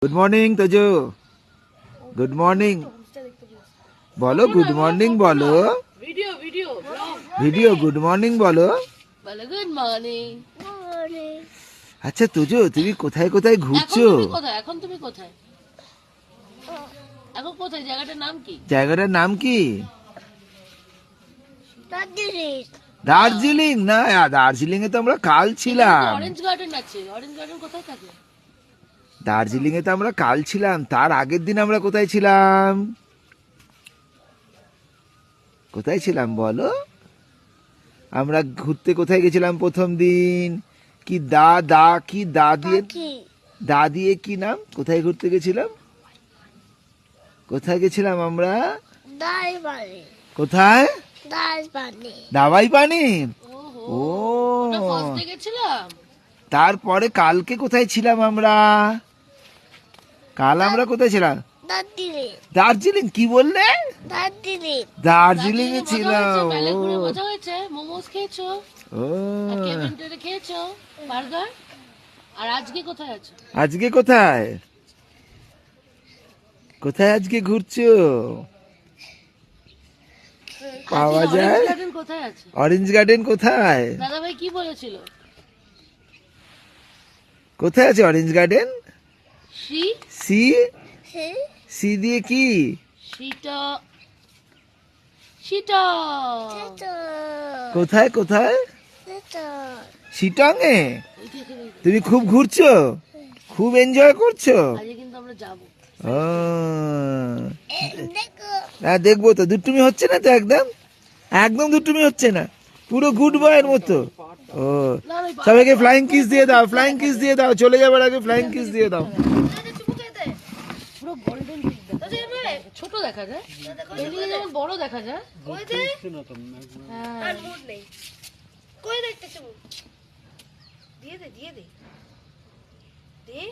Good morning Tojo. Good morning বলো, good morning বলো। Video video video good morning বলো। বলো গুড মর্নিং। আচ্ছা তোজো, তুমি কোথায় কোথায় ঘুরছো? এখন তুমি কোথায়? এখন কোথায়? জায়গাটার নাম কি? জায়গাটার নাম কি? দার্জিলিং। দার্জিলিং না, দার্জিলিং এ তো আমরা কাল ছিলাম। অরেঞ্জ গার্ডেন আছে। অরেঞ্জ গার্ডেন কোথায় থাকে? দার্জিলিং এ তো আমরা কাল ছিলাম, তার আগের দিন আমরা কোথায় ছিলাম? কোথায় ছিলাম বলো? আমরা ঘুরতে কোথায় গেছিলাম প্রথম দিন? কি দা দা কি দা দিয়ে, দা দিয়ে কি নাম? কোথায় ঘুরতে গেছিলাম? কোথায় গেছিলাম আমরা? কোথায়? দাবাই পানি। ও ওটা ফার্স্ট ডে গেছিলাম। তারপরে কালকে কোথায় ছিলাম আমরা? কাল আমরা কোথায় ছিলাম? দার্জিলিং। কি বললে? দার্জিলিং এ ছিলাম। মজা হয়েছে। মোমোস খেয়েছো? ও কেভিন টেরে খেয়েছো? বার্গার। আর আজকে কোথায় আছো? আজকে কোথায়? কোথায় আজকে ঘুরছো? পাওয়া যায়? অরেঞ্জ গার্ডেন কোথায় আছে? অরেঞ্জ গার্ডেন কোথায়? দাদা ভাই কি বলেছিল? কোথায় আছে orange garden? C C C দিয়ে কি? সিটা সিটা কোথায় কোথায়? শিটং এ। তুমি খুব ঘুরছো, খুব এনজয় করছো। আজকে কিন্তু আমরা যাবো। ও হ্যাঁ, দেখবো তো। দুষ্টুমি হচ্ছে না তো? একদম একদম দুষ্টুমি হচ্ছে না, পুরো গুড বয়ের মতো। ও সবাইকে ফ্লাইং কিস দিয়ে দাও, ফ্লাইং কিস দিয়ে দাও, চলে যাবার আগে ফ্লাইং কিস দিয়ে দাও। পুরো গোল্ডেন ছোট দেখা যায়, এদিকে যেমন বড় দেখা যায়। হ্যাঁ। কই দেখতেছ? দিয়ে দে দিয়ে দে দে